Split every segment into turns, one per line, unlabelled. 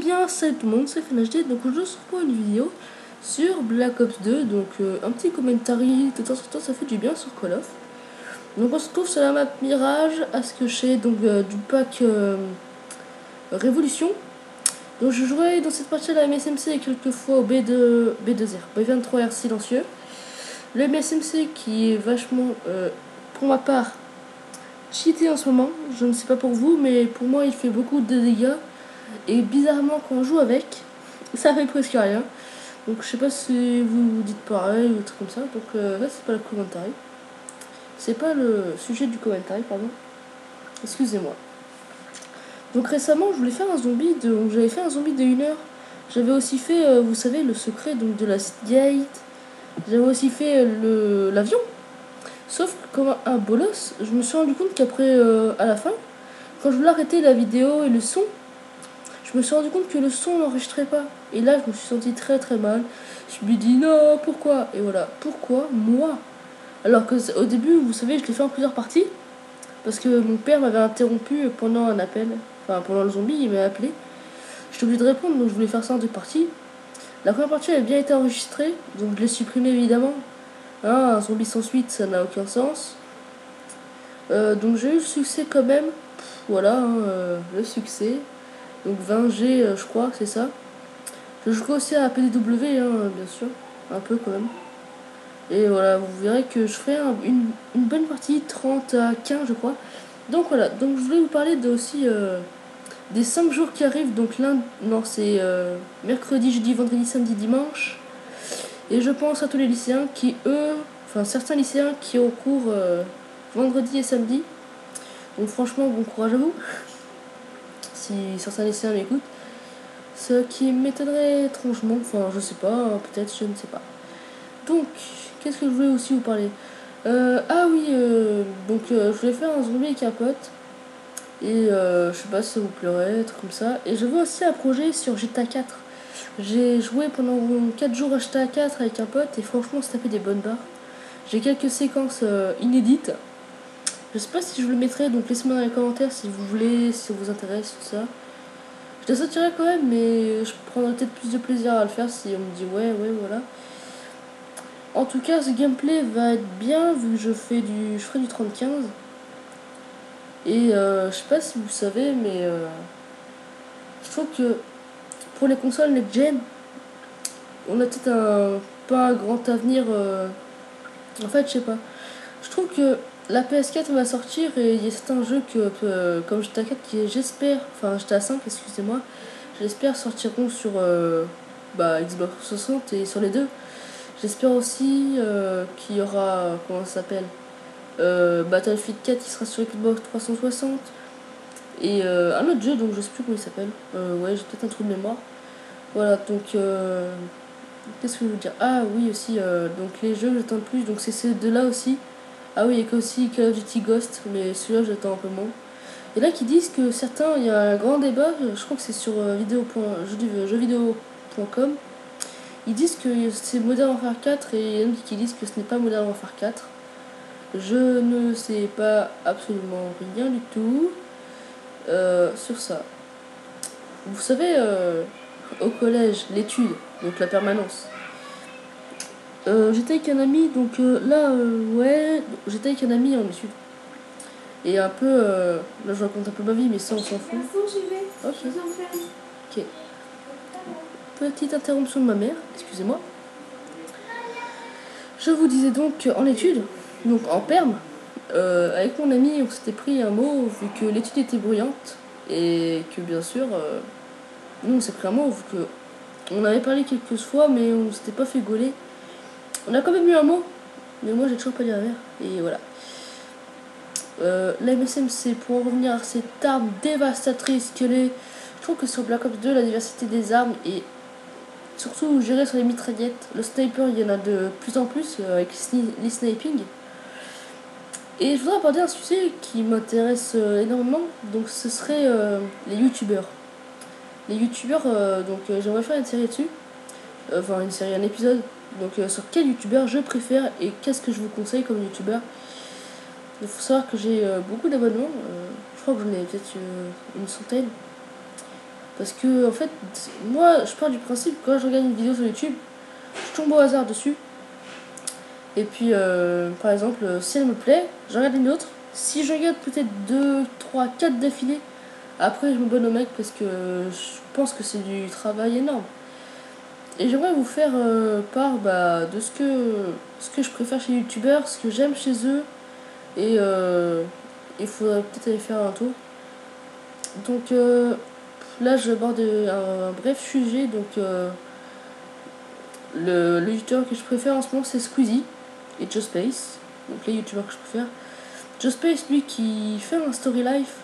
bien, salut tout le monde, c'est FNHD. Donc aujourd'hui, on se retrouve pour une vidéo sur Black Ops 2. Donc un petit commentaire de temps en temps, ça fait du bien sur Call of. Donc on se trouve sur la map Mirage à ce que je sais, donc du pack Révolution. Donc je jouerai dans cette partie à la MSMC et quelques fois au B2R, B23R silencieux. Le MSMC qui est vachement, pour ma part, cheaté en ce moment. Je ne sais pas pour vous, mais pour moi il fait beaucoup de dégâts. Et bizarrement, quand on joue avec, ça fait presque rien. Donc je sais pas si vous dites pareil ou truc comme ça. Donc là, c'est pas le commentaire. C'est pas le sujet du commentaire, pardon. Excusez-moi. Donc récemment, je voulais faire un zombie j'avais fait un zombie de 1 heure. J'avais aussi fait, vous savez, le secret donc de la Gate. J'avais aussi fait l'avion. Sauf que comme un bolos, je me suis rendu compte qu'après, à la fin, quand je voulais arrêter la vidéo et le son, je me suis rendu compte que le son n'enregistrait pas. Et là, je me suis senti très très mal. Je me dis non, pourquoi? Et voilà, pourquoi moi? Alors que au début, vous savez, je l'ai fait en plusieurs parties. Parce que mon père m'avait interrompu pendant un appel. Enfin, pendant le zombie, il m'a appelé. J'étais obligé de répondre, donc je voulais faire ça en 2 parties. La première partie avait bien été enregistrée, donc je l'ai supprimée évidemment. Hein, un zombie sans suite, ça n'a aucun sens. Donc j'ai eu le succès quand même. Voilà, hein, le succès. Donc 20G, je crois, c'est ça. Je joue aussi à PDW, hein, bien sûr. Un peu quand même. Et voilà, vous verrez que je ferai une bonne partie, 30 à 15, je crois. Donc voilà, donc je voulais vous parler aussi des 5 jours qui arrivent. Donc non, c'est mercredi, jeudi, vendredi, samedi, dimanche. Et je pense à tous les lycéens qui, enfin certains lycéens qui ont cours vendredi et samedi. Donc franchement, bon courage à vous. Si certains lycéens m'écoutent. Ce qui m'étonnerait étrangement, enfin je sais pas, peut-être, je ne sais pas. Donc, qu'est-ce que je voulais aussi vous parler ah oui, donc je voulais faire un zombie avec un pote. Et je sais pas si ça vous plairait, truc comme ça. Et je veux aussi un projet sur GTA 4. J'ai joué pendant 4 jours à GTA 4 avec un pote et franchement, ça fait des bonnes barres. J'ai quelques séquences inédites. Je sais pas si je le mettrai, donc laissez-moi dans les commentaires si vous voulez, si ça vous intéresse, tout ça. Je les sortirai quand même, mais je prendrai peut-être plus de plaisir à le faire si on me dit ouais, voilà. En tout cas, ce gameplay va être bien vu que je ferai du 30-15. Et je sais pas si vous savez, mais je trouve que pour les consoles next-gen, on a peut-être pas un grand avenir. En fait, je sais pas. Je trouve que la PS4 va sortir et il y a certains jeux comme GTA 4 qui j'espère, enfin GTA 5, excusez-moi, j'espère sortiront sur Xbox 60 et sur les deux. J'espère aussi qu'il y aura, comment ça s'appelle, Battlefield 4 qui sera sur Xbox 360. Et un autre jeu, donc je sais plus comment il s'appelle. Ouais, j'ai peut-être un trou de mémoire. Voilà, donc qu'est-ce que je veux dire? Ah oui, aussi, donc les jeux que j'attends le plus, donc c'est ces deux-là aussi. Ah oui, il y a aussi Call of Duty Ghost, mais celui-là j'attends un peu moins. Et là qui disent que certains, il y a un grand débat, je crois que c'est sur jeuxvideo.com. Ils disent que c'est Modern Warfare 4 et il y en a qui disent que ce n'est pas Modern Warfare 4. Je ne sais pas absolument rien du tout sur ça. Vous savez, au collège, l'étude, donc la permanence. J'étais avec un ami, donc ouais, j'étais avec un ami en études. Et un peu, là je raconte un peu ma vie, mais ça on s'en fout. Ok. Petite interruption de ma mère, excusez-moi. Je vous disais donc en études, donc en perm, avec mon ami on s'était pris un mot vu que l'étude était bruyante et que bien sûr, nous on s'est pris un mot vu que on avait parlé quelques fois mais on s'était pas fait gauler. On a quand même eu un mot, mais moi j'ai toujours pas dit la mère et voilà. La MSMC, pour en revenir à cette arme dévastatrice qu'elle est, je trouve que sur Black Ops 2 la diversité des armes est surtout gérée sur les mitraillettes. Le sniper il y en a de plus en plus avec les sniping. Et je voudrais aborder un sujet qui m'intéresse énormément, donc ce serait les youtubeurs. Les youtubeurs, j'aimerais faire une série dessus, enfin une série, un épisode, donc sur quel youtubeur je préfère et qu'est-ce que je vous conseille comme youtubeur. Il faut savoir que j'ai beaucoup d'abonnements, je crois que j'en ai peut-être une centaine, Parce que en fait, moi je pars du principe que quand je regarde une vidéo sur YouTube, je tombe au hasard dessus. Et puis par exemple, si elle me plaît, je regarde une autre. Si je regarde peut-être 2, 3, 4 d'affilée, après je me bonne au mec parce que je pense que c'est du travail énorme. Et j'aimerais vous faire part de ce que je préfère chez les youtubeurs, ce que j'aime chez eux. Et il faudrait peut-être aller faire un tour. Donc là, j'aborde un bref sujet. Donc le youtubeur que je préfère en ce moment, c'est Squeezie et Space. Donc les youtubeurs que je préfère. Space, lui, qui fait un story life,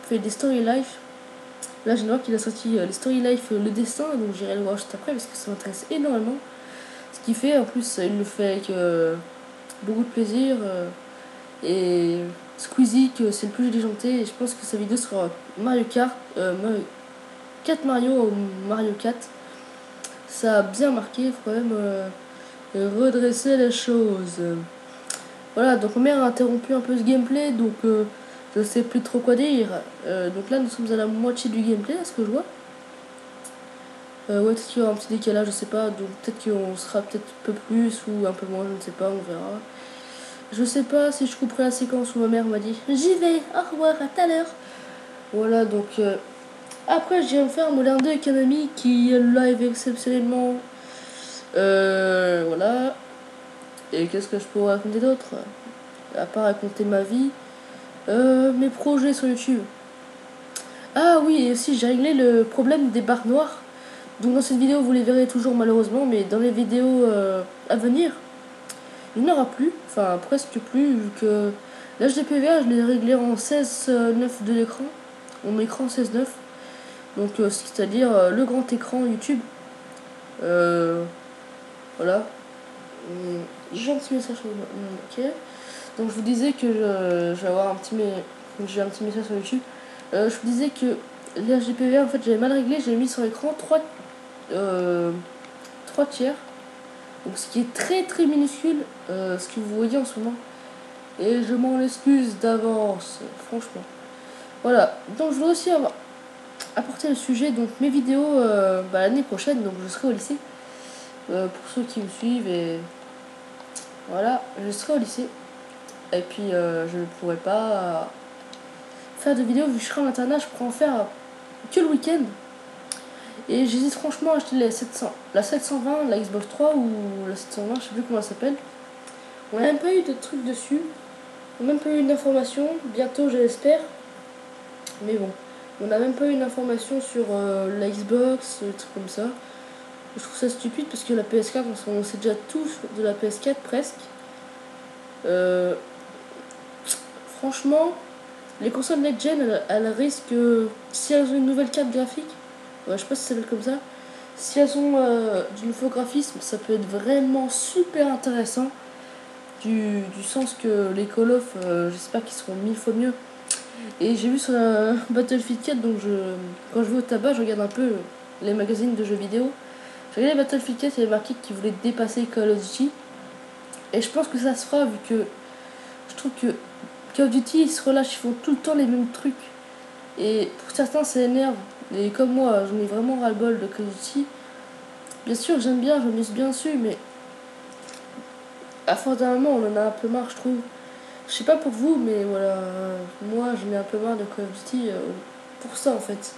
fait des story life. Là, je vois qu'il a sorti les story life Le Destin, donc j'irai le voir juste après parce que ça m'intéresse énormément. Ce qu'il fait, en plus, il le fait avec beaucoup de plaisir. Et Squeezie, que c'est le plus déjanté, et je pense que sa vidéo sera Mario Kart, 4 Mario ou Mario 4. Ça a bien marqué, il faut quand même redresser les choses. Voilà, donc ma mère a interrompu un peu ce gameplay, donc je sais plus trop quoi dire. Donc là, nous sommes à la moitié du gameplay, à ce que je vois. Ouais, peut-être qu'il y aura un petit décalage, je sais pas, donc peut-être qu'on sera peut-être un peu plus ou un peu moins, je ne sais pas, on verra. Je sais pas si je couperai la séquence où ma mère m'a dit j'y vais, au revoir, à tout à l'heure. Voilà, donc après je me faire un Modern 2 avec un ami qui live exceptionnellement. Voilà. Et qu'est-ce que je pourrais raconter d'autre? À part raconter ma vie. Mes projets sur YouTube. Ah oui, et aussi j'ai réglé le problème des barres noires. Donc dans cette vidéo vous les verrez toujours malheureusement, mais dans les vidéos à venir, il n'y en aura plus, enfin presque plus, vu que l'HDPVA je l'ai réglé en 16:9 de l'écran, mon écran 16:9, donc c'est-à-dire le grand écran YouTube. Voilà. J'ai un petit message sur ok. Donc je vous disais que je vais avoir un petit, j'ai un petit message sur YouTube. Je vous disais que l'HDPVA en fait j'avais mal réglé, j'ai mis sur l'écran 3 tiers. Donc ce qui est très très minuscule, ce que vous voyez en ce moment. Et je m'en excuse d'avance, franchement. Voilà, donc je voudrais aussi apporter le sujet, donc mes vidéos l'année prochaine, donc je serai au lycée. Pour ceux qui me suivent, et voilà, je serai au lycée. Et puis je ne pourrai pas faire de vidéos vu que je serai en internat, je pourrai en faire que le week-end. Et j'hésite franchement à acheter la 720, la Xbox 3 ou la 720, je sais plus comment elle s'appelle. On n'a même pas eu de trucs dessus. On n'a même pas eu d'informations. Bientôt, je l'espère. Mais bon, on n'a même pas eu une information sur la Xbox, des trucs comme ça. Je trouve ça stupide parce que la PS4, on sait déjà tout de la PS4 presque. Franchement, les consoles next-gen, elles risquent, si elles ont une nouvelle carte graphique, ouais, je sais pas si ça s'appelle comme ça, si elles ont du nouveau graphisme, ça peut être vraiment super intéressant. Du sens que les Call of, j'espère qu'ils seront 1000 fois mieux. Et j'ai vu sur la Battlefield 4, donc quand je vais au tabac, je regarde un peu les magazines de jeux vidéo. J'ai regardé Battlefield 4, il y avait marqué qu'ils voulaient dépasser Call of Duty. Et je pense que ça se fera, vu que je trouve que Call of Duty, ils se relâchent, ils font tout le temps les mêmes trucs. Et pour certains, ça énerve. Et comme moi, j'en ai vraiment ras-le-bol de Call of Duty. Bien sûr, j'aime bien, je m'amuse bien dessus, mais à force d'un moment, on en a un peu marre, je trouve. Je sais pas pour vous, mais voilà, moi j'en ai un peu marre de Call of Duty pour ça en fait.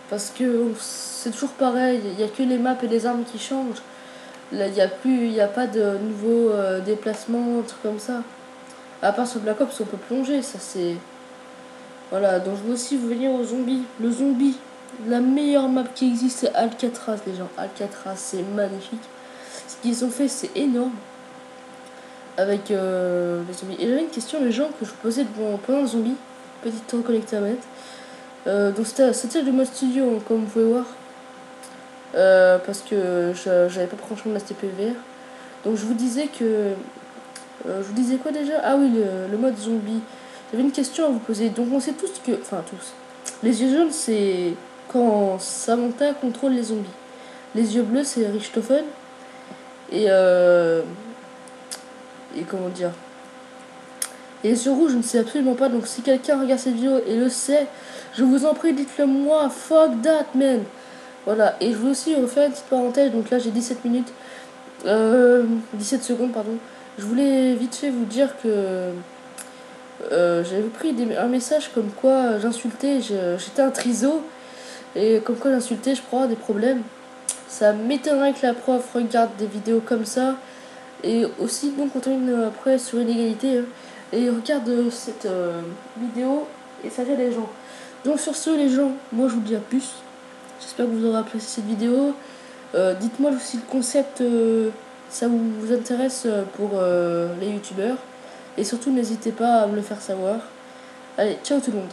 Parce que c'est toujours pareil, il n'y a que les maps et les armes qui changent. Là, il y a pas de nouveaux déplacements, trucs comme ça. À part sur Black Ops, on peut plonger, ça c'est. Voilà, donc je veux aussi venir aux zombies. Le zombie, la meilleure map qui existe, c'est Alcatraz, les gens. Alcatraz, c'est magnifique. Ce qu'ils ont fait, c'est énorme. Avec les zombies. Et j'avais une question, les gens, que je vous posais pendant le zombie. Petite temps connecté à manette. Donc c'était le mode studio, hein, comme vous pouvez voir. Parce que j'avais pas franchement la STPVR. Donc je vous disais que. Je vous disais quoi déjà? Ah oui, le mode zombie. J'avais une question à vous poser. Donc on sait tous que. Enfin, tous. Les yeux jaunes, c'est quand Samantha contrôle les zombies. Les yeux bleus, c'est Richthofen. Et. Et comment dire? Et les yeux rouges, je ne sais absolument pas. Donc si quelqu'un regarde cette vidéo et le sait, je vous en prie, dites-le moi. Fuck that, man. Voilà, et je voulais aussi refaire une petite parenthèse, donc là j'ai 17 minutes, 17 secondes, pardon. Je voulais vite fait vous dire que j'avais pris un message comme quoi j'insultais, j'étais un triso, et comme quoi j'insultais, je pourrais avoir des problèmes. Ça m'étonnerait que la prof regarde des vidéos comme ça, et aussi donc on termine après sur l'égalité, hein, et regarde cette vidéo, et ça fait les gens. Donc sur ce les gens, moi je vous dis à plus. J'espère que vous aurez apprécié cette vidéo. Dites-moi si le concept ça vous intéresse pour les youtubeurs. Et surtout n'hésitez pas à me le faire savoir. Allez, ciao tout le monde.